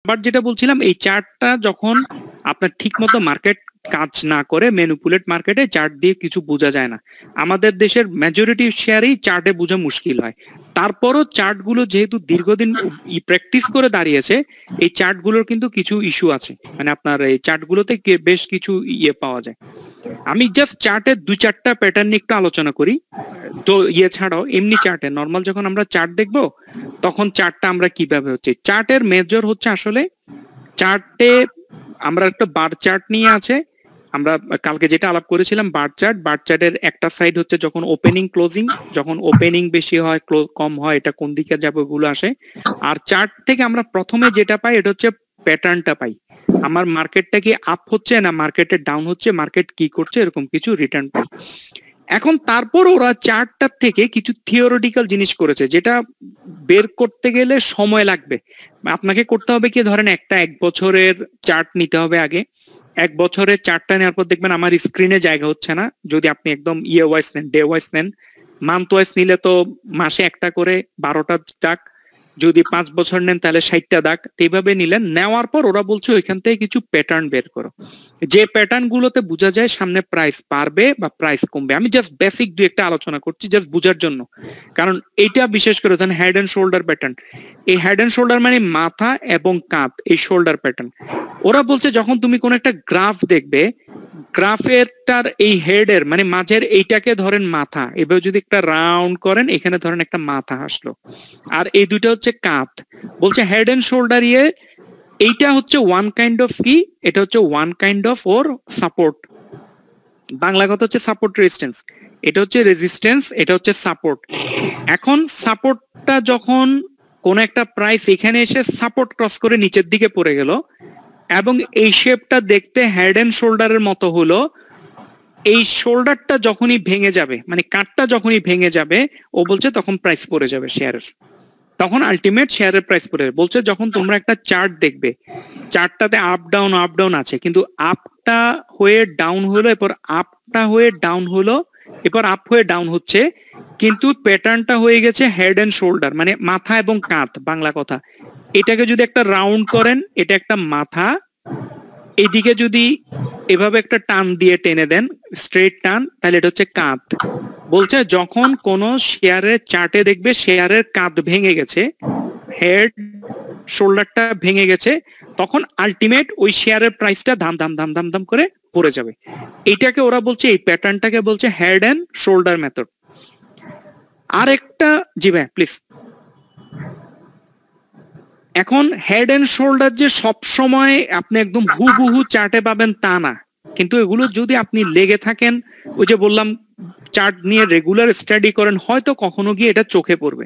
আবার যেটা বলছিলাম, এই চার্টটা যখন আপনার ঠিক মতো মার্কেট কাজ না করে, ম্যানিপুলেট মার্কেটে চার্ট দিয়ে কিছু বোঝা যায় না। আমাদের দেশের মেজরিটি শেয়ারই চার্টে বোঝা মুশকিল হয়। তারপরও চার্টগুলো যেহেতু দীর্ঘদিন প্র্যাকটিস করে দাঁড়িয়েছে, এই চার্টগুলোর কিন্তু কিছু ইস্যু আছে, মানে আপনার এই চার্টগুলোতে বেশ কিছু ইয়ে পাওয়া যায়। আমি জাস্ট চার্টের 2-4টা প্যাটার্ন নিয়ে একটু আলোচনা করি। তো ইয়ে ছাড়াও এমনি চার্টে নর্মাল যখন আমরা চার্ট দেখবো, তখন চার্টটা আমরা কিভাবে হচ্ছে, চার্টের মেজর হচ্ছে আসলে চার্টে আমরা একটা বার চার্ট নিয়ে আছে। আমরা কালকে যেটা আলাপ করেছিলাম বার চার্টের একটা সাইড হচ্ছে যখন ওপেনিং ক্লোজিং, যখন ওপেনিং বেশি হয় কম হয়, এটা কোন দিকে যাবে ওগুলো আসে। আর চার্ট থেকে আমরা প্রথমে যেটা পাই এটা হচ্ছে প্যাটার্নটা পাই, আমার মার্কেটটা কি আপ হচ্ছে না মার্কেটে ডাউন হচ্ছে, মার্কেট কি করছে, এরকম কিছু রিটার্ন পাই। এখন তারপর ওরা চার্টটার থেকে কিছু থিওরিটিক্যাল জিনিস করেছে, যেটা বের করতে গেলে সময় লাগবে। আপনাকে করতে হবে কি, ধরেন একটা 1 বছরের চার্ট নিতে হবে আগে। 1 বছরের চার্টটা নেওয়ার পর দেখবেন আমার স্ক্রিনে জায়গা হচ্ছে না, যদি আপনি একদম ইয়ে ওয়াইজ নেন, ডে ওয়াইজ নেন। মান্থ ওয়াইজ নিলে তো মাসে একটা করে 12টা দাগ, যদি 5 বছর নেন তাহলে 60টা দাগ। এইভাবে নিলেন, নেওয়ার পর ওরা বলছে ওইখান থেকে কিছু প্যাটার্ন বের করো, যে প্যাটার্ন গুলোতে বোঝা যায় সামনে প্রাইস বাড়বে বা প্রাইস কমবে। আমি জাস্ট বেসিক 2-একটা আলোচনা করছি জাস্ট বোঝার জন্য, কারণ এইটা বিশেষ করে ধরেন হেড এন্ড শোল্ডার প্যাটার্ন। এই হেড এন্ড শোল্ডার মানে মাথা এবং কাঁধ, এই শোল্ডার প্যাটার্ন। ওরা বলছে যখন তুমি কোন একটা গ্রাফ দেখবে, গ্রাফেরটার এই হেডের মানে মাঝের এইটাকে ধরেন মাথা, এভাবে যদি একটা রাউন্ড করেন এখানে ধরেন একটা মাথা আসলো, আর এই দুটো হচ্ছে কাঁধ। বলছে হেড এন্ড শোল্ডার ইয়ে, এইটা হচ্ছে ওয়ান কাইন্ড অফ কি, এটা হচ্ছে one kind of or support. Bangla কথা হচ্ছে সাপোর্ট রেজিস্ট্যান্স, এটা হচ্ছে রেজিস্ট্যান্স, এটা হচ্ছে সাপোর্ট। এখন সাপোর্টটা যখন কোন একটা প্রাইস এখানে এসে সাপোর্ট ক্রস করে নিচের দিকে পড়ে গেল, এবং এই শেপটা দেখতে হেড এন্ড শোল্ডারের মতো হলো, এই শোল্ডারটা যখনই ভেঙে যাবে, মানে কাঠটা যখনই ভেঙে যাবে, ও বলছে তখন প্রাইস পড়ে যাবে শেয়ারের, তখন আলটিমেট শেয়ারের প্রাইস পড়ে যাবে। বলছে যখন তোমরা একটা চার্ট দেখবে, চার্টটাতে আপ ডাউন আছে, কিন্তু আপটা হয়ে ডাউন হলো, এরপর আপটা হয়ে ডাউন হলো, এরপর আপ হয়ে ডাউন হচ্ছে, কিন্তু প্যাটার্নটা হয়ে গেছে হেড এন্ড শোল্ডার, মানে মাথা এবং কাঁধ বাংলা কথা। এটাকে যদি একটা রাউন্ড করেন, এটা একটা মাথা, এইদিকে যদি এভাবে একটা টান দিয়ে টেনে দেন, স্ট্রেট টান, তাহলে এটা হচ্ছে কাঁধ। বলছে যখন কোন শেয়ারের চার্টে দেখবে শেয়ারের কাঁধ ভেঙে গেছে, হেড শোল্ডারটা ভেঙে গেছে, তখন আলটিমেট ওই শেয়ারের প্রাইসটা ধাম ধাম ধাম ধাম ধাম করে পড়ে যাবে। এইটাকে ওরা বলছে, এই প্যাটার্নটাকে বলছে হেড এন্ড শোল্ডার মেথড। আর একটা, জি ভাই প্লিজ। এখন হেড এন্ড শোল্ডার যে সব সময় আপনি একদম হুবহু চার্টে পাবেন তা না, কিন্তু এগুলো যদি আপনি লেগে থাকেন, ওই যে বললাম চার্ট নিয়ে রেগুলার স্টাডি করেন, হয়তো কখনো গিয়ে এটা চোখে পড়বে।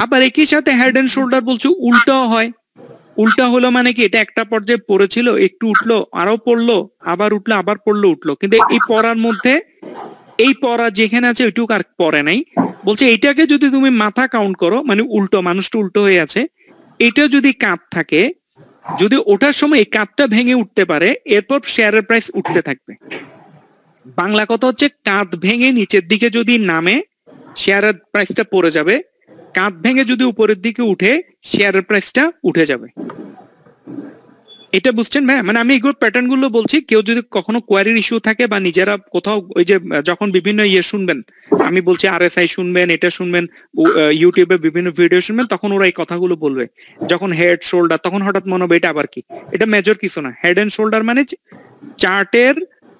আবার একই সাথে হেড এন্ড শোল্ডার বলছে উল্টাও হয়। উল্টা হলো মানে কি, এটা একটা পর্যায়ে পড়েছিল, একটু উঠলো, আরো পড়লো, আবার উঠলো, আবার পড়লো, উঠলো, কিন্তু এই পড়ার মধ্যে এই পড়া যেখানে আছে ওইটুক আর পড়ে নাই। বলছে এইটাকে যদি তুমি মাথা কাউন্ট করো, মানে উল্টো, মানুষটা উল্টো হয়ে আছে, এটা যদি কাঁধ থাকে, যদি ওঠার সময় এই কাঁধটা ভেঙে উঠতে পারে, এরপর শেয়ারের প্রাইস উঠতে থাকবে। বাংলা কথা হচ্ছে কাঁধ ভেঙে নিচের দিকে যদি নামে, শেয়ারের প্রাইসটা পড়ে যাবে, কাঁধ ভেঙে যদি উপরের দিকে উঠে, শেয়ারের প্রাইসটা উঠে যাবে। এটা বুঝছেন ভাই? মানে আমি এগুলো প্যাটার্ন গুলো বলছি, কেউ যদি কখনো কোয়ারির ইস্যু থাকে বা নিজেরা কোথাও ওই যে যখন বিভিন্ন ইয়ে শুনবেন, আমি বলছি আরএসআই শুনবেন, এটা শুনবেন, ইউটিউবে বিভিন্ন ভিডিও শুনবেন, তখন ওরা এই কথাগুলো বলবে। যখন হেড শোল্ডার, তখন হঠাৎ মনে হবে এটা আবার কি, এটা মেজর কিছু না। হেড এন্ড শোল্ডার মানে চার্টের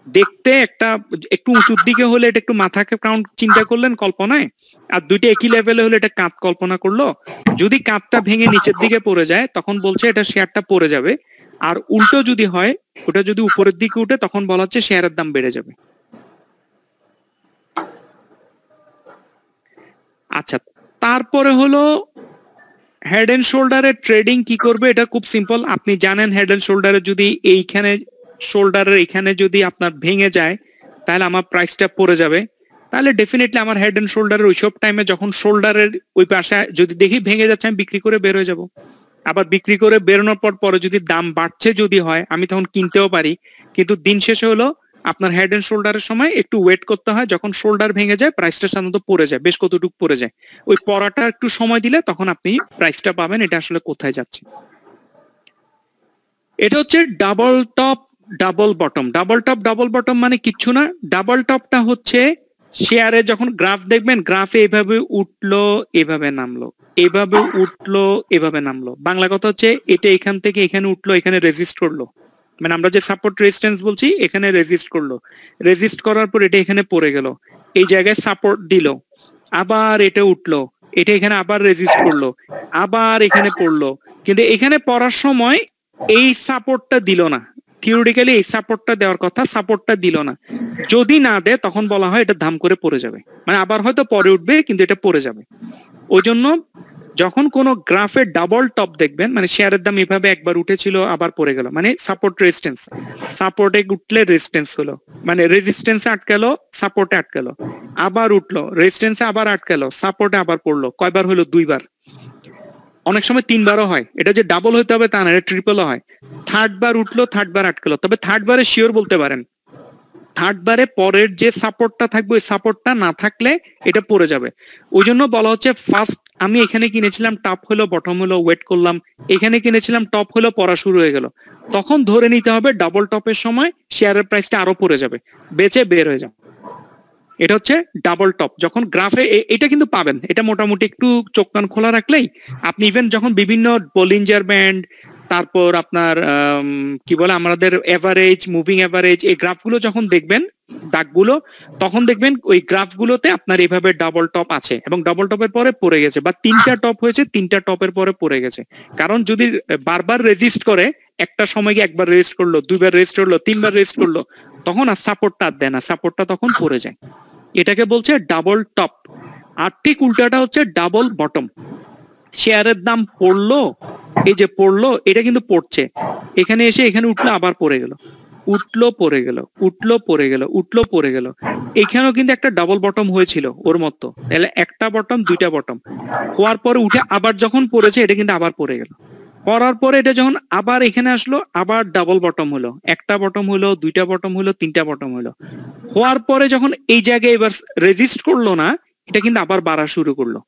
দেখতে একটা একটু উঁচুর দিকে হলে এটা একটু মাথাকে কাউন্ট চিন্তা করলেন কল্পনায়, আর দুইটা একই লেভেলে হলে এটা কাঁধ কল্পনা করলো। যদি কাঁধটা ভেঙে নিচের দিকে পড়ে যায়, তখন বলছে এটা শেয়ারটা পড়ে যাবে। আর উল্টো যদি হয়, ওটা যদি উপরের দিকে উঠে, তখন বলা হচ্ছে শেয়ারের দাম বেড়ে যাবে। আচ্ছা, তারপরে হলো হেড এন্ড শোল্ডারের ট্রেডিং কি করবে, এটা খুব সিম্পল। আপনি জানেন হেড এন্ড শোল্ডারে যদি এইখানে শোল্ডারের এখানে যদি আপনার ভেঙে যায়, তাহলে আমার প্রাইসটা পড়ে যাবে। তাহলে ডেফিনেটলি আমার হেড এন্ড শোল্ডারের ওইসব টাইমে যখন শোল্ডারের ওই পাশে যদি দেখি ভেঙে যাচ্ছে, আমি বিক্রি করে বের হয়ে যাব। আবার বিক্রি করে বেরোনোর পর পরে যদি দাম বাড়ছে যদি হয়, আমি তখন কিনতেও পারি। কিন্তু দিন শেষে হলো আপনার হেড এন্ড শোল্ডারের সময় একটু ওয়েট করতে হয়, যখন শোল্ডার ভেঙে যায় প্রাইসটা সাধারণত পড়ে যায়, বেশ কতটুকু পড়ে যায়। ওই পড়াটা একটু সময় দিলে তখন আপনি প্রাইসটা পাবেন এটা আসলে কোথায় যাচ্ছে। এটা হচ্ছে double top double bottom. Double top double bottom মানে কিচ্ছু না। ডাবল টপটা হচ্ছে শেয়ারে যখন গ্রাফ দেখবেন, গ্রাফে এভাবে উঠলো এভাবে নামলো, এভাবে উঠলো এভাবে নামলো। বাংলা কথা হচ্ছে এটা এখান থেকে এখানে উঠলো, এখানে রেজিস্ট করলো, মানে আমরা যে সাপোর্ট রেজিস্ট্যান্স বলছি এখানে রেজিস্ট করলো, রেজিস্ট করার পর এটা এখানে পড়ে গেল, এই জায়গায় সাপোর্ট দিল, আবার এটা উঠলো, এটা এখানে আবার রেজিস্ট করলো, আবার এখানে পড়লো, কিন্তু এখানে পড়ার সময় এই সাপোর্টটা দিল না। থিওরিটিক্যালি এই সাপোর্টটা দেওয়ার কথা, সাপোর্টটা দিল না। যদি না দেয় তখন বলা হয় এটা ধাম করে পড়ে যাবে, মানে আবার হয়তো পরে উঠবে কিন্তু এটা পড়ে যাবে। ওই জন্য যখন কোন গ্রাফে ডাবল টপ দেখবেন, মানে শেয়ারের দাম এভাবে একবার উঠেছিল আবার পড়ে গেল, মানে সাপোর্ট রেজিস্ট্যান্স, সাপোর্টে উঠলে রেজিস্ট্যান্স হলো, মানে রেজিস্ট্যান্সে আটকালো, সাপোর্টে আটকালো, আবার উঠলো রেজিস্ট্যান্সে আবার আটকালো, সাপোর্টে আবার পড়লো। কয়বার হলো? দুইবার, অনেক সময় তিনবারও হয়। এটা যে ডাবল হইতে হবে তা না, এটা ট্রিপলও হয়। থার্ড বার উঠলো, থার্ড বার আটকালো, তবে থার্ড বারে শিওর বলতে পারেন, থার্ড বারে পরের যে সাপোর্টটা থাকবে ওই সাপোর্টটা না থাকলে এটা পড়ে যাবে। ওই জন্য বলা হচ্ছে ফার্স্ট আমি এখানে কিনেছিলাম, টপ হলো বটম হলো, ওয়েট করলাম, এখানে কিনেছিলাম টপ হলো, পড়া শুরু হয়ে গেল, তখন ধরে নিতে হবে ডাবল টপের সময় শেয়ারের প্রাইসটা আরো পড়ে যাবে, বেচে বের হয়ে যাবে। এটা হচ্ছে ডাবল টপ। যখন গ্রাফে এটা কিন্তু পাবেন, এটা মোটামুটি একটু চোখ কান খোলা রাখলেই আপনি ইভেন যখন বিভিন্ন বলিঞ্জার ব্যান্ড, তারপর আপনার কি বলে আমাদের এভারেজ, মুভিং এভারেজ, এই গ্রাফগুলো যখন দেখবেন দাগগুলো, তখন দেখবেন ওই গ্রাফগুলোতে আপনার এইভাবে ডাবল টপ আছে এবং ডাবল টপের পরে পড়ে গেছে, বা তিনটা টপ হয়েছে তিনটা টপের পরে পড়ে গেছে। কারণ যদি বারবার রেজিস্ট করে, একটা সময় গিয়ে একবার রেজিস্ট করলো, দুইবার রেজিস্ট করলো, তিনবার রেজিস্ট করলো, তখন আর সাপোর্টটা আর দেয় না, সাপোর্টটা তখন পড়ে যায়। এটাকে বলছে ডাবল টপ। আর ঠিক উল্টাটা হচ্ছে ডাবল বটম। শেয়ারের দাম পড়লো, এই যে পড়লো, এটা কিন্তু পড়ছে, এখানে এসে এখানে উঠলো আবার পড়ে গেল, উঠলো পড়ে গেল, উঠলো পড়ে গেল, উঠলো পড়ে গেল। এখানেও কিন্তু একটা ডাবল বটম হয়েছিল ওর মতো, তাহলে একটা বটম দুইটা বটম হওয়ার পরে উঠে আবার যখন পড়েছে এটা কিন্তু আবার পড়ে গেল, পড়ার পরে এটা যখন আবার এখানে আসলো আবার ডাবল বটম হলো, একটা বটম হলো, দুইটা বটম হলো, তিনটা বটম হলো, হওয়ার পরে যখন এই জায়গায় এবার রেজিস্ট করলো না, এটা কিন্তু আবার বাড়া শুরু করলো।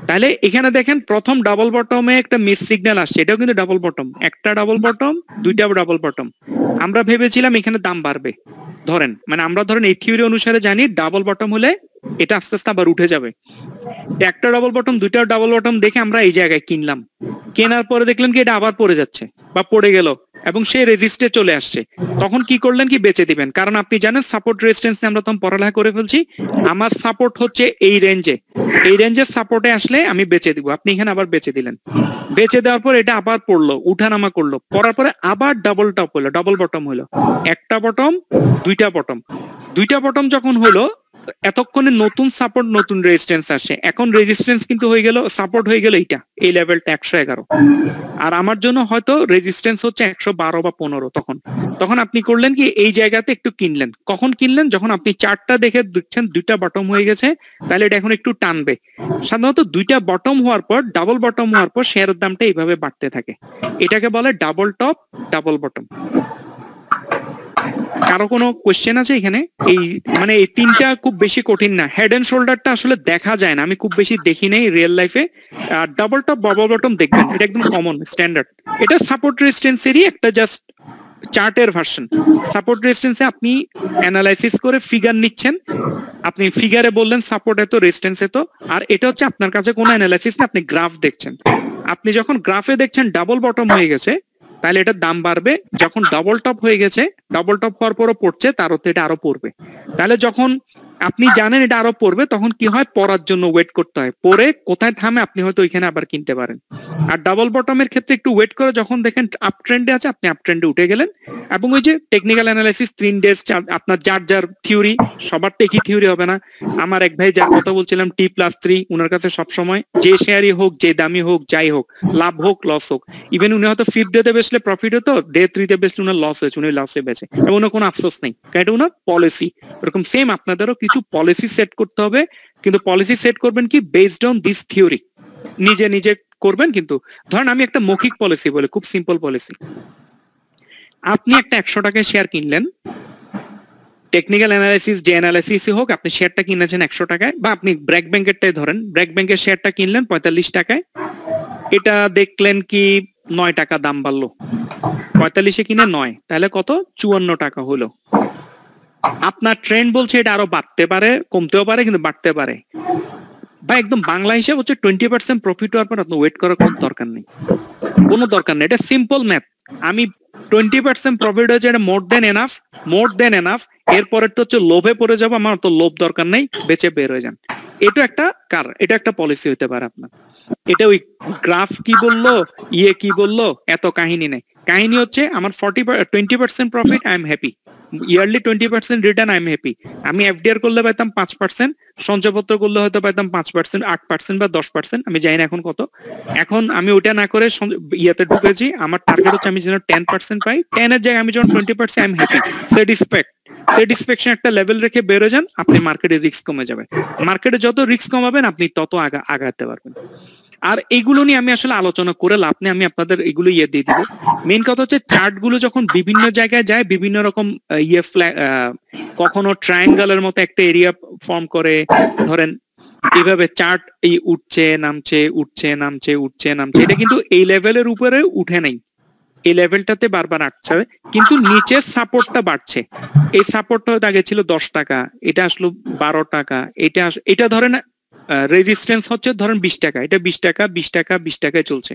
তাহলে এখানে দেখেন প্রথম ডাবল বটমে একটা মিস সিগন্যাল আসছে, এটাও কিন্তু ডাবল বটম, একটা ডাবল বটম, দুইটা ডাবল বটম। আমরা ভেবেছিলাম এখানে দাম বাড়বে, ধরেন মানে আমরা ধরেন এই থিওরি অনুসারে জানি ডাবল বটম হলে এটা আস্তে আস্তে আবার উঠে যাবে। একটা ডাবল বটম দুইটা ডাবল বটম দেখে আমরা এই জায়গায় কিনলাম, কেনার পরে দেখলেন কি এটা আবার পড়ে যাচ্ছে বা পড়ে গেল এবং সে রেজিস্টে চলে আসছে, তখন কি করলেন কি বেচে দিবেন। কারণ আপনি জানেন সাপোর্ট রেজিস্ট্যান্স আমরা তখন পড়ালেখা করে ফেলছি, আমার সাপোর্ট হচ্ছে এই রেঞ্জে, এই রেঞ্জের সাপোর্টে আসলে আমি বেচে দিব। আপনি এখানে আবার বেচে দিলেন, বেচে দেওয়ার পর এটা আবার পড়লো, উঠানামা করলো, পড়ার পরে আবার ডাবল টপ হলো, ডাবল বটম হলো, একটা বটম দুইটা বটম, দুইটা বটম যখন হলো এতক্ষণে নতুন সাপোর্ট নতুন রেজিস্ট্যান্স আসে, এখন রেজিস্ট্যান্স কিন্তু হয়ে গেল, সাপোর্ট হয়ে গেল এইটা, এই লেভেলটা 111, আর আমার জন্য হয়তো রেজিস্ট্যান্স হচ্ছে 112 বা 15। তখন তখন আপনি করলেন কি এই জায়গাতে একটু কিনলেন। কখন কিনলেন? যখন আপনি চার্টটা দেখে দেখছেন দুইটা বটম হয়ে গেছে, তাহলে এটা এখন একটু টানবে। সাধারণত দুইটা বটম হওয়ার পর, ডাবল বটম হওয়ার পর শেয়ারের দামটা এইভাবে বাড়তে থাকে, এটাকে বলে ডাবল টপ ডাবল বটম। কারো কোনো কোয়েশ্চেন আছে এখানে? এই মানে এই তিনটা খুব বেশি কঠিন না। হেড এন্ড শোল্ডারটা আসলে দেখা যায় না, আমি খুব বেশি দেখি নাই রিয়েল লাইফে। আর ডাবল টপ ডাবল বটম দেখবেন, এটা একদম কমন স্ট্যান্ডার্ড। এটা সাপোর্ট রেজিস্ট্যান্সেরই একটা জাস্ট চার্টের ভার্সন। সাপোর্ট রেজিস্ট্যান্সে আপনি অ্যানালাইসিস করে ফিগার নিচ্ছেন, আপনি ফিগারে বললেন সাপোর্ট এত রেজিস্ট্যান্স এত, আর এটা হচ্ছে আপনার কাছে কোনো অ্যানালাইসিস না, আপনি গ্রাফ দেখছেন। আপনি যখন গ্রাফে দেখছেন ডাবল বটম হয়ে গেছে, তাহলে এটার দাম বাড়বে। যখন ডাবল টপ হয়ে গেছে, ডাবল টপ হওয়ার পরও পড়ছে, তার অর্থ এটা আরো পড়বে। তাহলে যখন আপনি জানেন এটা আরো পড়বে, তখন কি হয়, পড়ার জন্য ওয়েট করতে হয়, পরে কোথায় থামে আপনি হয়তো ওইখানে আবার কিনতে পারেন। আর ডাবল বটমের ক্ষেত্রে একটু ওয়েট করে যখন দেখেন আপ ট্রেন্ডে আছে, আপনি আপ ট্রেন্ডে উঠে গেলেন। এবং ওই যে টেকনিক্যাল অ্যানালাইসিস 3 ডেজ, আপনার যার যার থিওরি, সবার তো একই থিওরি হবে না। আমার এক ভাই যার কথা বলছিলাম T+3, উনার কাছে সবসময় যে শেয়ারই হোক, যে দামি হোক, যাই হোক, লাভ হোক লস হোক, ইভেন উনি হয়তো 5th ডেতে বেচলে প্রফিট হতো, ডে 3 তে বেচলে উনার লস হয়েছে, উনি লসে বেচে, এবং উনার কোনো আফসোস নেই, কারণ এটা উনার পলিসি। এরকম সেম আপনাদেরও কিছু পলিসি সেট করতে হবে, কিন্তু পলিসি সেট করবেন কি বেসড অন দিস থিওরি, নিজে নিজে করবেন। কিন্তু ধরেন আমি একটা মৌখিক পলিসি বলে, খুব সিম্পল পলিসি। আপনি একটা 100 টাকায় শেয়ার কিনলেন, টেকনিক্যাল অ্যানালাইসিস যে অ্যানালাইসিসই হোক, আপনি শেয়ারটা কিনেছেন 100 টাকায়, বা আপনি ব্র্যাক ব্যাংকেরটাই ধরেন, ব্র্যাক ব্যাংকের শেয়ারটা কিনলেন 45 টাকায়, এটা দেখলেন কি 9 টাকা দাম বাড়লো, 45-এ কিনে 9, তাহলে কত? 54 টাকা হলো। আপনার ট্রেন্ড বলছে এটা আরো বাড়তে পারে, কমতেও পারে, কিন্তু বাড়তে পারে। বা একদম বাংলা হিসাব হচ্ছে 20% প্রফিট হওয়ার পর আপনার ওয়েট করার কোনো দরকার নেই, কোনো দরকার নেই। এটা সিম্পল ম্যাথ। আমি 20% প্রফিট হয়েছে, এটা মোর দেন এনাফ। এরপরেরটা হচ্ছে লোভে পড়ে যাবো, আমার তো লোভ দরকার নেই, বেঁচে বের হয়ে যান। এটা একটা পলিসি হতে পারে আপনার। এটা ওই গ্রাফ কি বললো, কি বললো, এত কাহিনী নেই। কাহিনী হচ্ছে আমার 20% profit, I am happy. Yearly 20% return, I am happy. আমি এফডিআর করলে পাইতাম 5%, সঞ্চয়পত্র করলে হয়তো পাইতাম 5%, 8% বা 10%, আমি জানি না এখন কত। এখন আমি ওটা না করে ইয়েতে ঢুকেছি, আমার টার্গেট হচ্ছে আমি যেন 10% পাই। 10 এর জায়গায় আমি যখন 20%, আই এম হ্যাপি। স্যাটিসফ্যাকশন একটা লেভেল রেখে বেরো যান, আপনি মার্কেটে রিস্ক কমে যাবে। মার্কেটে যত রিস্ক কমাবেন আপনি তত আগাতে পারবেন। আর এগুলো নিয়ে আমি আসলে আলোচনা করে লাভ নেই, আমি আপনাদের এগুলো দিয়ে দিব। মেইন কথা হচ্ছে চার্ট গুলো যখন বিভিন্ন জায়গায় যায়, বিভিন্ন রকম কখনো ট্রায়াঙ্গেলের মতো একটা এরিয়া ফর্ম করে, ধরেন এইভাবে চার্ট এই উঠছে নামছে, এটা কিন্তু এই লেভেলের উপরে উঠে নাই, এই লেভেলটাতে বারবার আসছে, কিন্তু নিচের সাপোর্টটা বাড়ছে। এই সাপোর্টটা আগে ছিল 10 টাকা, এটা আসলো 12 টাকা, এটা ধরেন রেজিস্ট্যান্স হচ্ছে ধরেন 20 টাকা, এটা 20 টাকায় চলছে।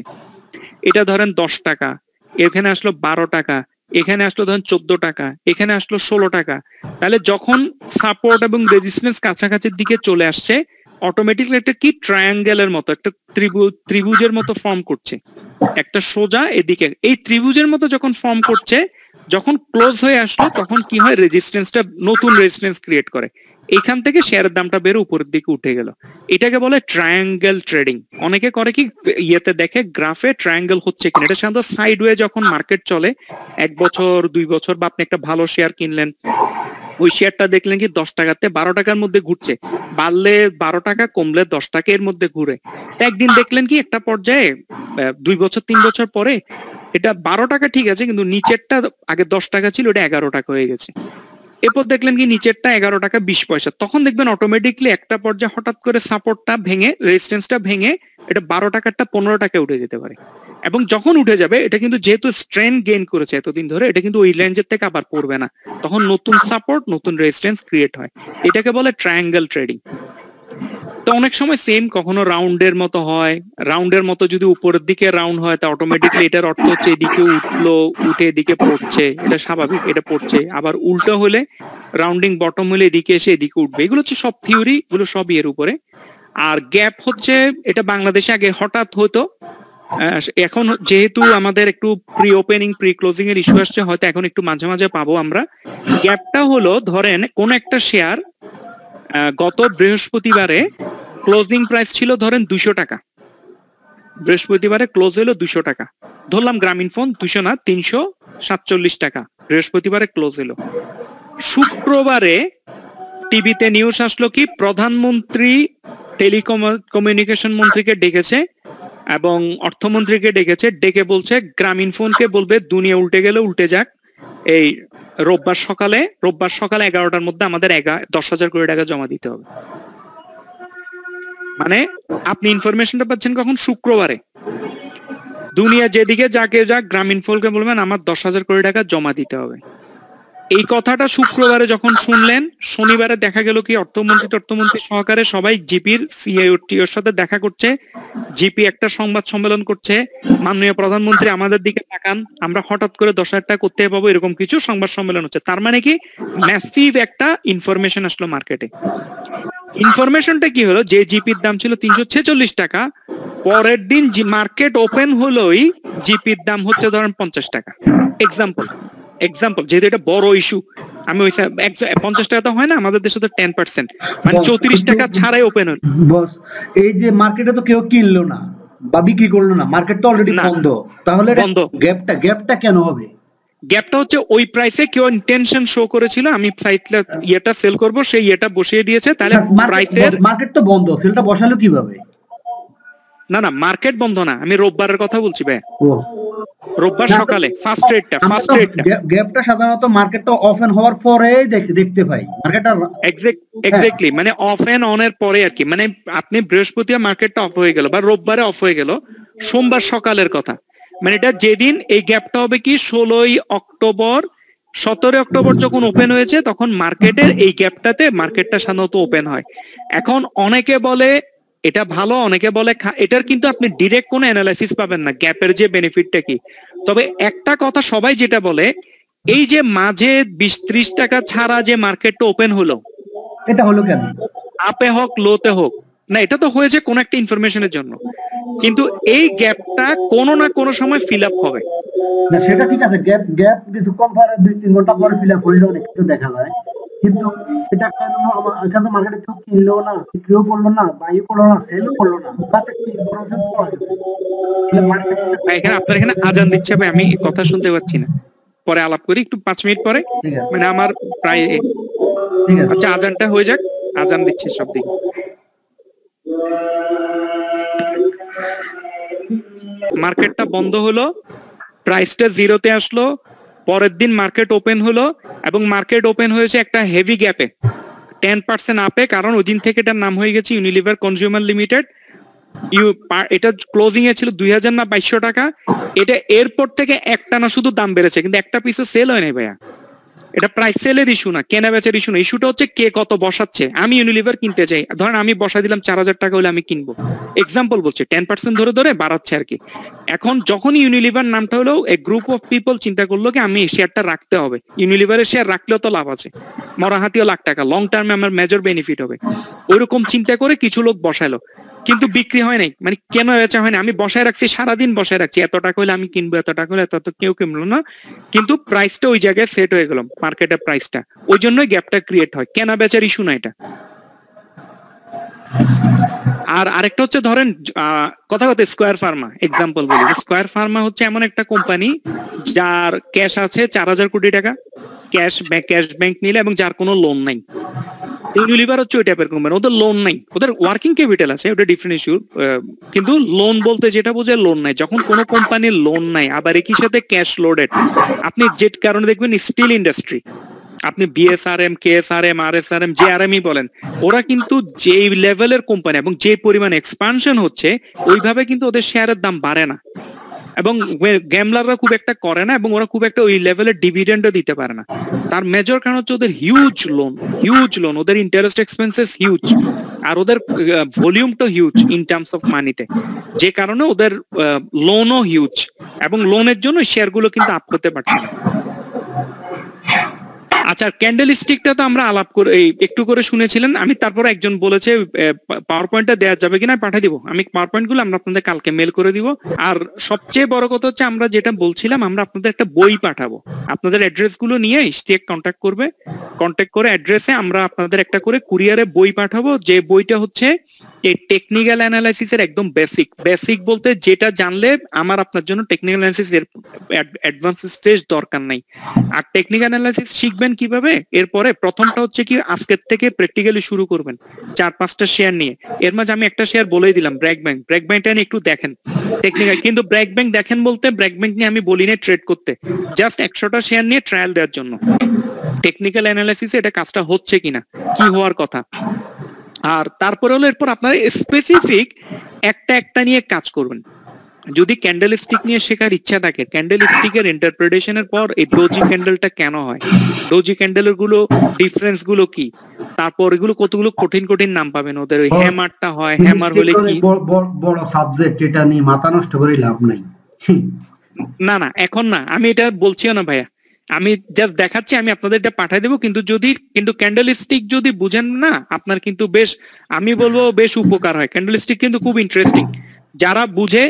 এটা ধরেন 10 টাকা, এখানে আসলো 12 টাকা, এখানে আসলো ধরেন 14 টাকা, এখানে আসলো 16 টাকা। তাহলে যখন সাপোর্ট এবং রেজিস্ট্যান্স কাছাকাছির দিকে চলে আসছে, অটোমেটিকলি একটা কি ট্রায়াঙ্গেলের মতো একটা ত্রিভুজের মতো ফর্ম করছে, একটা সোজা এদিকে। এই ত্রিভুজের মতো যখন ফর্ম করছে, যখন ক্লোজ হয়ে আসলো, তখন কি হয়, রেজিস্ট্যান্সটা নতুন রেজিস্ট্যান্স ক্রিয়েট করে। এখান থেকে শেয়ারের দামটা বেড়ে উপরের দিকে উঠে গেল। এটাকে বলে ট্রায়াঙ্গেল ট্রেডিং। অনেকে করে কি, ইয়েতে দেখে গ্রাফে ট্রায়াঙ্গেল হচ্ছে কিনা। এটা সাধারণত সাইডওয়ে যখন মার্কেট চলে, 1 বছর 2 বছর, বা আপনি একটা ভালো শেয়ার কিনলেন, ওই শেয়ারটা দেখলেন কি 10 টাকাতে 12 টাকার মধ্যে ঘুরছে, বাড়লে 12 টাকা, কমলে 10 টাকা, এর মধ্যে ঘুরে। একদিন দেখলেন কি একটা পর্যায়ে 2 বছর 3 বছর পরে এটা 12 টাকা ঠিক আছে, কিন্তু নিচেরটা আগে 10 টাকা ছিল, এটা 11 টাকা হয়ে গেছে। এরপর দেখলেন কি নিচেরটা 11 টাকা 20 পয়সা। তখন দেখবেন অটোমেটিকলি একটা পর্যায়ে হঠাৎ করে সাপোর্টটা ভেঙে, রেজিস্ট্যান্সটা ভেঙে, এটা 12 টাকাটা 15 টাকায় উঠে যেতে পারে। এবং যখন উঠে যাবে, এটা কিন্তু যেহেতু স্ট্রেংথ গেইন করেছে এতদিন ধরে, এটা কিন্তু ওই রেঞ্জের থেকে আবার পড়বে না, তখন নতুন সাপোর্ট, নতুন রেজিস্ট্যান্স ক্রিয়েট হয়। এটাকে বলে ট্রায়াঙ্গেল ট্রেডিং। তো অনেক সময় সেম, কখনো রাউন্ডের মতো হয়। রাউন্ডের মতো যদি উপরের দিকে রাউন্ড হয়, তা অটোমেটিকলি এটার অর্থ হচ্ছে এদিকে উঠলো, উঠে এদিকে পড়ছে, এটা স্বাভাবিক, এটা পড়ছে। আবার উল্টো হলে, রাউন্ডিং বটম হলে এদিকে এসে এদিকে উঠবে। এগুলো হচ্ছে সব থিওরি, এগুলো সবই এর উপরে। আর গ্যাপ হচ্ছে, এটা বাংলাদেশে আগে হঠাৎ হতো, এখন যেহেতু আমাদের একটু প্রি ওপেনিং প্রি ক্লোজিং এর ইস্যু আসছে, হয়তো এখন একটু মাঝে মাঝে পাবো আমরা। গ্যাপটা হলো, ধরেন কোন একটা শেয়ার গত বৃহস্পতিবারে ক্লোজিং প্রাইস ছিল ধরেন 200 টাকা, বৃহস্পতিবারে ক্লোজ হলো 200 টাকা, ধরলাম গ্রামীণ ফোন 200 না 347 টাকা বৃহস্পতিবারে ক্লোজ হলো। শুক্রবারে টিভিতে নিউজ আসলো কি, প্রধানমন্ত্রী টেলিকমিউনিকেশন মন্ত্রীকে ডেকেছে এবং অর্থমন্ত্রীকে ডেকেছে, ডেকে বলছে গ্রামীণ ফোনকে বলবে দুনিয়া উল্টে গেলে উল্টে যাক, এই রোববার সকালে 11টার মধ্যে আমাদের 10,000 কোটি টাকা জমা দিতে হবে। মানে আপনি ইনফরমেশনটা পাচ্ছেন কখন? শুক্রবারে। দুনিয়া যেদিকে যাকে যাক, গ্রামীণ ফোনকে বলবেন আমার 10,000 কোটি টাকা জমা দিতে হবে। এই কথাটা শুক্রবারে যখন শুনলেন, শনিবারে দেখা গেল কি অর্থমন্ত্রী সহকারে সবাই জিপির সিআইওর সাথে দেখা করছে। জিপি একটা সংবাদ সম্মেলন করছে, মাননীয় প্রধানমন্ত্রী আমাদের দিকে তাকান, আমরা হঠাৎ করে 10,000 টাকা করতে পাবো, এরকম কিছু সংবাদ সম্মেলন হচ্ছে। তার মানে কি, ম্যাসিভ একটা ইনফরমেশন আসলো মার্কেটে। ইনফরমেশনটা কি হলো, যে জিপির দাম ছিল 346 টাকা, পরের দিন মার্কেট ওপেন হলোই জিপির দাম হচ্ছে ধরেন 50 টাকা। এক্সাম্পল, যেহেতু এটা বড় ইস্যু, আমি ওই 50 টাকা তো হয় না, আমাদের দেশে তো 10%, মানে 34 টাকা ছাড়াই ওপেন হল। বস, এই যে মার্কেটে তো কেউ কিনলো না বা বিক্রি করলো না, মার্কেট তো অলরেডি বন্ধ, তাহলে গ্যাপটা কেন হবে? গ্যাপটা হচ্ছে ওই প্রাইসে কেউ ইন্টেনশন শো করেছিল, আমি ইয়েটা সেল করব, সেই ইয়েটা বসিয়ে দিয়েছে। তাহলে মার্কেট তো বন্ধ, সেলটা বসালো কিভাবে? না, মার্কেট বন্ধ না, আমি রোববারের কথা বলছি ভাই। রোববার সকালে ফার্স্ট ট্রেডটা গ্যাপটা সাধারণত মার্কেটটা ওপেন হওয়ার পরেই দেখতে পাই মার্কেটটা। এক্স্যাক্টলি, মানে অফ এন্ড অন এর পরে আর কি। মানে আপনি বৃহস্পতিবার মার্কেটটা অফ হয়ে গেল বা রোববারে অফ হয়ে গেল, সোমবার সকালের কথা। মানে এটা যেদিন এই গ্যাপটা হবে কি 16ই অক্টোবর 17 অক্টোবর যখন ওপেন হয়েছে তখন মার্কেটের এই গ্যাপটাতে মার্কেটটা সাধারণত ওপেন হয়। এখন অনেকে বলে এটা ভালো, অনেকে বলে এটার কিন্তু আপনি ডিরেক্ট কোনো অ্যানালাইসিস পাবেন না গ্যাপের যে বেনিফিটটা কি। তবে একটা কথা সবাই যেটা বলে, এই যে মাঝে 20-30 টাকা ছাড়া যে মার্কেটটা ওপেন হলো, এটা হলো কেন? আপে হোক লোতে হোক না, এটা তো হয়েছে কোন একটা ইনফরমেশনের জন্য, কিন্তু এই গ্যাপটা কোনো না কোনো সময় ফিল আপ হবে। না সেটা ঠিক আছে, গ্যাপ গ্যাপ কিছু কম পরে 2-3 ঘন্টা পরে ফিল আপ হইলেও একটু দেখা যায়, কিন্তু এটা কেন এখানে মার্কেটে কেউ কিনলো না, বিক্রিও করলো না, বাই করলো না, সেলও করলো না, তাতে কি ইনফরমেশন পাওয়া গেছে? এখানে আপনার এখানে আজান দিচ্ছে ভাই, আমি কথা শুনতে পাচ্ছি না, পরে আলাপ করি একটু 5 মিনিট পরে, মানে আমার প্রায় আচ্ছা আজানটা হয়ে যাক, আজান দিচ্ছে সব দিকে। মার্কেটটা বন্ধ হলো, প্রাইসটা জিরোতে আসলো, পরের দিন মার্কেট ওপেন হলো এবং মার্কেট ওপেন হয়েছে একটা হেভি গ্যাপে 10% আপে, কারণ ওই দিন থেকে এটার নাম হয়ে গেছে ইউনিলিভার কনজিউমার লিমিটেড। এটা ক্লোজিং এ ছিল 2000 না 2200 টাকা। এটা এরপর থেকে একটা না শুধু দাম বেড়েছে, কিন্তু একটা পিসে সেল হয় নাই ভাইয়া। এটা প্রাইস সেলের ইস্যু না, কেনা বেচার ইস্যু না, ইস্যুটা হচ্ছে কে কত বসাচ্ছে। আমি ইউনিলিভার কিনতে চাই, ধরেন আমি বসাই দিলাম 4000 টাকা হলে আমি কিনবো, এক্সাম্পল বলছি, 10% ধরে ধরে বাড়াচ্ছে আর কি। এখন যখন ইউনিলিভার নামটা হলো, এ গ্রুপ অফ পিপল চিন্তা করলো কি আমি এই শেয়ারটা রাখতে হবে, ইউনিলিভারের শেয়ার রাখলেও তো লাভ আছে, মরাহাতিও লাখ টাকা, লং টার্মে আমার মেজর বেনিফিট হবে, ওইরকম চিন্তা করে কিছু লোক বসাইলো, কিন্তু বিক্রি হয় নাই, মানে কেন বেচা হয় না, আমি বসায় রাখছি, সারাদিন বসায় রাখছি, এত টাকা হলে আমি কিনবো, এত টাকা হলে এত, কেউ কিনলো না, কিন্তু প্রাইসটা ওই জায়গায় সেট হয়ে গেল, মার্কেটের প্রাইসটা, ওই জন্যই গ্যাপটা ক্রিয়েট হয়, কেনা বেচার ইস্যু না এটা। আর আরেকটা হচ্ছে ধরেন কথা কথা স্কয়ার ফার্মা এক্সাম্পল বলি, স্কয়ার ফার্মা হচ্ছে এমন একটা কোম্পানি যার ক্যাশ আছে 4000 কোটি টাকা, ক্যাশ ব্যাংক নিলে, এবং যার কোনো লোন নাই। ইউনিলিভার হচ্ছে ওই টাইপের কোম্পানি, ওদের লোন নাই, ওদের ওয়ার্কিং ক্যাপিটাল আছে, ওটা ডিফারেন্ট ইস্যু, কিন্তু লোন বলতে যেটা বোঝায় লোন নাই। যখন কোনো কোম্পানির লোন নাই, আবার একই সাথে ক্যাশ লোডেড, আপনি যে কারণে দেখবেন স্টিল ইন্ডাস্ট্রি, আপনি বিএসআরএম, কেএসআরএম, আরএসআরএম, জেআরএমই বলেন, ওরা কিন্তু যে লেভেলের কোম্পানি এবং যে পরিমাণ এক্সপানশন হচ্ছে, ওইভাবে কিন্তু ওদের শেয়ারের দাম বাড়ে না, এবং গ্যামলাররা খুব একটা করে না, এবং ওরা খুব একটা ওই লেভেলের ডিভিডেন্ডও দিতে পারে না। তার মেজর কারণ হচ্ছে ওদের হিউজ লোন, ওদের ইন্টারেস্ট এক্সপেন্সেস হিউজ, আর ওদের ভলিউমটা হিউজ ইন টার্মস অফ মানিতে, যে কারণে ওদের লোনও হিউজ, এবং লোনের জন্য শেয়ারগুলো কিন্তু আপ করতে পারছে না। আচ্ছা, ক্যান্ডেল স্টিকটা তো আমরা আলাপ করে একটু করে শুনেছিলেন, আমি তারপরে একজন বলেছে পাওয়ার পয়েন্টটা দেওয়া যাবে কিনা, পাঠিয়ে দিব, আমি পাওয়ার পয়েন্ট গুলো আমরা আপনাদের কালকে মেল করে দিব। আর সবচেয়ে বড় কথা হচ্ছে আমরা যেটা বলছিলাম, আমরা আপনাদের একটা বই পাঠাবো, আপনাদের অ্যাড্রেস গুলো নিয়ে স্টেক কন্ট্যাক্ট করবে, কন্ট্যাক্ট করে অ্যাড্রেসে আমরা আপনাদের একটা করে কুরিয়ারে বই পাঠাবো, যে বইটা হচ্ছে এই টেকনিক্যাল অ্যানালাইসিসের একদম বেসিক বলতে যেটা জানলে আমার আপনার জন্য টেকনিক্যাল অ্যানালাইসিস এর অ্যাডভান্স স্টেজ দরকার নাই। আর টেকনিক্যাল অ্যানালাইসিস শিখবেন কিভাবে, এরপরে প্রথমটা হচ্ছে কি আজকের থেকে প্র্যাকটিক্যালি শুরু করবেন 4-5টা শেয়ার নিয়ে। এর মাঝে আমি একটা শেয়ার বলেই দিলাম, ব্র্যাক ব্যাংকটা নিয়ে একটু দেখেন টেকনিক্যাল, কিন্তু ব্র্যাক ব্যাংক দেখেন বলতে ব্র্যাক ব্যাংক নিয়ে আমি বলি না ট্রেড করতে, জাস্ট 100টা শেয়ার নিয়ে ট্রায়াল দেওয়ার জন্য, টেকনিক্যাল অ্যানালাইসিসে এটা কাজটা হচ্ছে কিনা, কি হওয়ার কথা। আর তারপরে হলো এরপর আপনারা স্পেসিফিক একটা নিয়ে কাজ করবেন। যদি ক্যান্ডেল স্টিক নিয়ে শেখার ইচ্ছা থাকে, ক্যান্ডেল স্টিকের ইন্টারপ্রিটেশনের পর এই ডোজি ক্যান্ডেলটা কেন হয়, ডোজি ক্যান্ডেলের গুলো ডিফারেন্স গুলো কি, তারপর এগুলো কতগুলো কঠিন নাম পাবেন ওদের, ওই হ্যামারটা হয়, হ্যামার হলে কি বড় সাবজেক্ট, এটা নিয়ে মাথা নষ্ট করে লাভ নাই। না এখন না, আমি এটা বলছিও না ভাইয়া, আমি জাস্ট দেখাচ্ছি, আমি আপনাদের এটা পাঠিয়ে দেবো, কিন্তু ক্যান্ডেল স্টিক যদি বুঝেন না আপনার কিন্তু বেশ, আমি বলবো বেশ উপকার হয়। ক্যান্ডেল স্টিক কিন্তু খুব ইন্টারেস্টিং, যারা বুঝে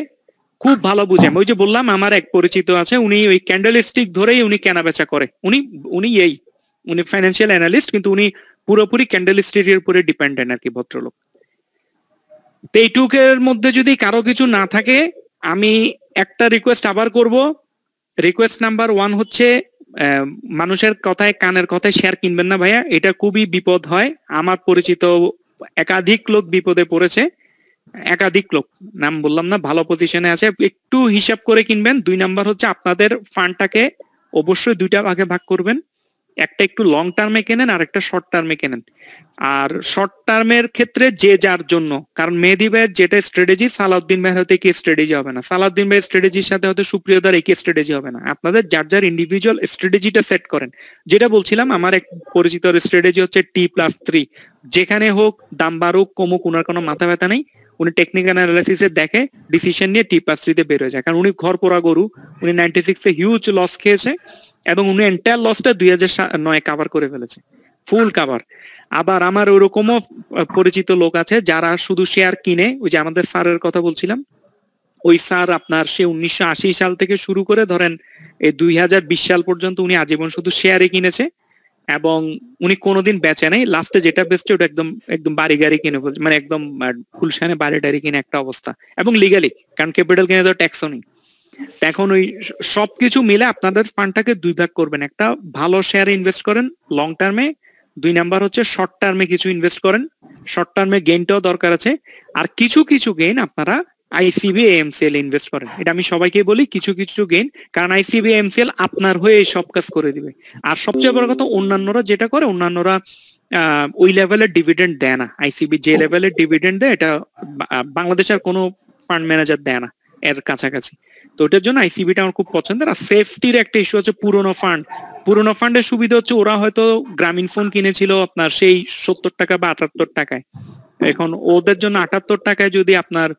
খুব ভালো বুঝে। ওই যে বললাম আমার এক পরিচিত আছে, উনি ওই ক্যান্ডেল স্টিক ধরেই উনি কেনা বেচা করে, উনি ফাইন্যান্সিয়াল অ্যানালিস্ট, কিন্তু উনি পুরোপুরি ক্যান্ডেল স্টিকের উপরে ডিপেন্ডেন্ট আর কি, ভদ্রলোক। তো এইটুকের মধ্যে যদি কারো কিছু না থাকে, আমি একটা রিকোয়েস্ট আবার করব। রিকোয়েস্ট নাম্বার 1 হচ্ছে মানুষের কথায়, কানের কথায় শেয়ার কিনবেন না ভাইয়া, এটা খুবই বিপদ হয়। আমার পরিচিত একাধিক লোক বিপদে পড়েছে, একাধিক লোক, নাম বললাম না, ভালো পজিশনে আছে, একটু হিসাব করে কিনবেন। 2 নাম্বার হচ্ছে আপনাদের ফান্ডটাকে অবশ্যই 2টা ভাগে ভাগ করবেন, একটা একটু লং টার্মে কেনেন আর একটা শর্ট টার্মে কেনেন। আর শর্ট টার্মের ক্ষেত্রে যে যার জন্য, কারণ মেহেদী ভাইয়ের যেটা স্ট্র্যাটেজি সালাউদ্দিন ভাইয়ের হয়তো একই স্ট্র্যাটেজি হবে না, সালাউদ্দিন ভাইয়ের স্ট্র্যাটেজির সাথে হয়তো সুপ্রিয়দার একই স্ট্র্যাটেজি হবে না। আপনাদের যার যার ইন্ডিভিজুয়াল স্ট্র্যাটেজিটা সেট করেন। যেটা বলছিলাম, আমার এক পরিচিতর স্ট্র্যাটেজি হচ্ছে T+3, যেখানে হোক দাম বাড়ুক কমুক ওনার কোনো মাথা ব্যথা নেই, উনি টেকনিক্যাল অ্যানালাইসিসে দেখে ডিসিশন নিয়ে T+3 তে বের হয়ে যায়। কারণ উনি ঘর পোড়া গরু, উনি 96 এ হিউজ লস খেয়েছে এবং উনি এন্টায়ার লসটা 2009 কাভার করে ফেলেছে, ফুল কাভার। আবার আমার ওরকমও পরিচিত লোক আছে যারা শুধু শেয়ার কিনে, ওই যে আমাদের স্যারের কথা বলছিলাম, ওই স্যার আপনার সে 1980 সাল থেকে শুরু করে ধরেন এই 2020 সাল পর্যন্ত উনি আজীবন শুধু শেয়ারে কিনেছে এবং উনি কোনোদিন বেচে নাই। লাস্টে যেটা বেচছে ওটা একদম একদম বাড়ি গাড়ি কিনে ফেলছে, মানে একদম গুলশানে বাড়ি টাড়ি কিনে একটা অবস্থা, এবং লিগালি, কারণ ক্যাপিটাল কিনে তো ট্যাক্সও নেই। এখন ওই সবকিছু মিলে আপনাদের ফান্ডটাকে দুই ভাগ করবেন, একটা ভালো শেয়ারে ইনভেস্ট করেন লং টার্মে, 2 নাম্বার হচ্ছে শর্ট টার্মে কিছু ইনভেস্ট করেন, শর্ট টার্মে গেইনটাও দরকার আছে, আর কিছু কিছু গেইন আপনারা আইসিবি এমসিএল ইনভেস্ট করেন। এটা আমি সবাইকে বলি, কিছু কিছু গেইন, কারণ আইসিবি এমসিএল আপনার হয়ে সব কাজ করে দিবে। আর সবচেয়ে বড় কথা, অন্যান্যরা যেটা করে, অন্যান্যরা ওই লেভেলের ডিভিডেন্ড দেয় না। আইসিবি যে লেভেলের ডিভিডেন্ড দেয় এটা বাংলাদেশের কোনো ফান্ড ম্যানেজার দেয় না এর কাছাকাছি। তো ওটার জন্য আইসিবিটা আমার খুব পছন্দের। আর সেফটির একটা ইস্যু হচ্ছে পুরোনো ফান্ড। পুরোনো ফান্ডের সুবিধা হচ্ছে ওরা হয়তো গ্রামীণ ফোন কিনেছিল আপনার সেই 70 টাকা বা 78 টাকায়, এখন ওদের জন্য 78 টাকায় যদি আপনার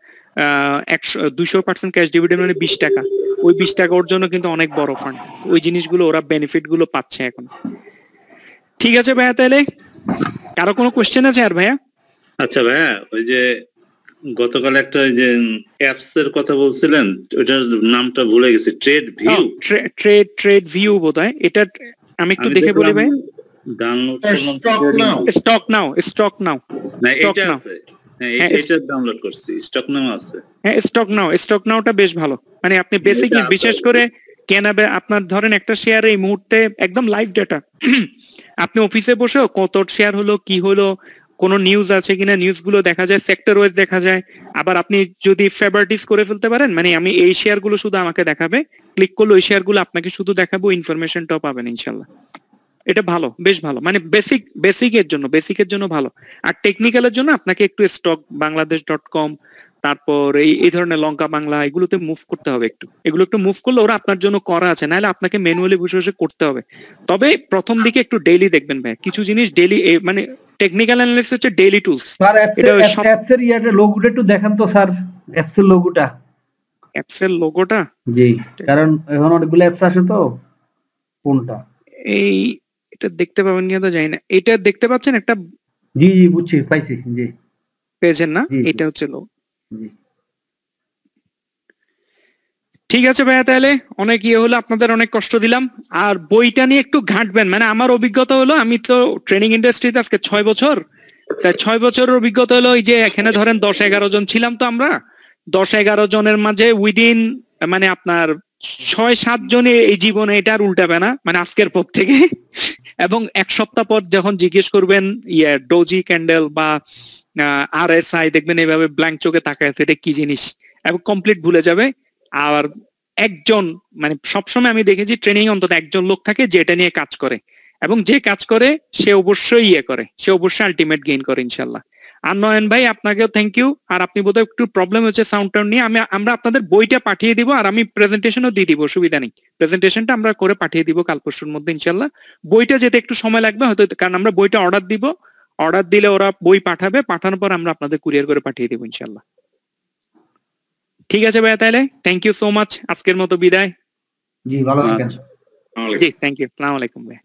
200% ক্যাশ ডিভিডেন্ড মানে 20 টাকা, ওই 20 টাকা ওর জন্য কিন্তু অনেক বড় ফান্ড। ওই জিনিসগুলো ওরা বেনিফিট গুলো পাচ্ছে এখন। ঠিক আছে ভাইয়া, তাহলে কারো কোনো কোশ্চেন আছে? আর ভাইয়া আচ্ছা ভাইয়া, ওই যে গতকাল একটা ওই যে অ্যাপস এর কথা বলছিলেন, ওটার নামটা ভুলে গেছি, ট্রেড ভিউ, ট্রেড ভিউ বোধহয়। এটা আমি একটু দেখে বলি ভাই। ডাউনলোড স্টক নাও না, এটা আছে, হ্যাঁ এটা ডাউনলোড করছি, স্টক নাও আছে। হ্যাঁ, স্টক নাওটা বেশ ভালো। মানে আপনি বেসিকলি বিশেষ করে কেনাবে, আপনার ধরেন একটা শেয়ার এই মুহূর্তে একদম লাইভ ডেটা, আপনি অফিসে বসেও কত শেয়ার হলো, কি হলো, কোন নিউজ আছে কিনা, নিউজ গুলো দেখা যায়, সেক্টর ওয়াইজ দেখা যায়। আবার আপনি যদি ফেভারিটিস করে ফেলতে পারেন, মানে আমি এই শেয়ার গুলো শুধু আমাকে দেখাবে, ক্লিক করলে ওই শেয়ার গুলো আপনাকে শুধু দেখাবো, ইনফরমেশনটাও পাবেন ইনশাল্লাহ। এটা ভালো, বেশ ভালো, মানে বেসিকের জন্য ভালো। আর টেকনিক্যালের জন্য আপনাকে একটু স্টক বাংলাদেশ.com, তারপর এই ধরনের লঙ্কা বাংলা, এগুলোতে মুভ করতে হবে একটু। এগুলো একটু মুভ করলে ওরা আপনার জন্য করা আছে, নাহলে আপনাকে ম্যানুয়ালি বসে বসে করতে হবে। তবে প্রথম দিকে একটু ডেইলি দেখবেন ভাই, কিছু জিনিস ডেইলি, মানে টেকনিক্যাল অ্যানালিসিস হচ্ছে ডেইলি টুলস। স্যার অ্যাপস এর ইয়ার লোগোটা একটু দেখান তো স্যার, অ্যাপস এর লোগোটা। জি, কারণ এখন অনেকগুলো অ্যাপস আসে তো, কোনটা এটা দেখতে পাবেন কিনা তো জানি না। এটা দেখতে পাচ্ছেন একটা? জি বুঝছি, পাইছি। জি, পেয়েছেন না? এটা হচ্ছে লোগো। জি, ঠিক আছে ভাইয়া, তাহলে অনেক হলো, আপনাদের অনেক কষ্ট দিলাম। আর বইটা নিয়ে একটু ঘাঁটবেন, মানে আমার অভিজ্ঞতা হলো, আমি তো ট্রেনিং ইন্ডাস্ট্রিতে আজকে 6 বছর, তাই 6 বছরের অভিজ্ঞতা হলো এই যে এখানে ধরেন 10-11 জন ছিলাম, তো আমরা 10-11 জনের মাঝে উইদিন মানে আপনার 6-7 জনে এই জীবনে এটা আর উল্টাবে না, মানে আজকের পর থেকে। এবং 1 সপ্তাহ পর যখন জিজ্ঞেস করবেন ডোজি ক্যান্ডেল বা RSI, দেখবেন এইভাবে ব্ল্যাঙ্ক চোখে তাকায় আছে, এটা কি জিনিস, এবং কমপ্লিট ভুলে যাবে। আর একজন, মানে সবসময় আমি দেখেছি ট্রেনিং অন্তত একজন লোক থাকে যে এটা নিয়ে কাজ করে, এবং যে কাজ করে সে অবশ্যই করে, সে অবশ্যই আলটিমেট গেইন করে ইনশাল্লাহ। আর নয়ন ভাই, আপনাকেও থ্যাংক ইউ। আর আপনি বোধহয় একটু প্রবলেম হচ্ছে সাউন্ডটা নিয়ে, আমরা আপনাদের বইটা পাঠিয়ে দিব, আর আমি প্রেজেন্টেশনও দিয়ে দিব, অসুবিধা নেই। প্রেজেন্টেশনটা আমরা করে পাঠিয়ে দিব কাল পরশুর মধ্যে ইনশাল্লাহ। বইটা যেতে একটু সময় লাগবে হয়তো, কারণ আমরা বইটা অর্ডার দিব, অর্ডার দিলে ওরা বই পাঠাবে, পাঠানোর পর আমরা আপনাদের কুরিয়ার করে পাঠিয়ে দিব ইনশাল্লাহ। ঠিক আছে ভাইয়া, তাহলে থ্যাংক ইউ সো মাচ, আজকের মতো বিদায়। জি, ভালো থাকেন। জি, থ্যাংক ইউ, আসসালামু আলাইকুম ভাই।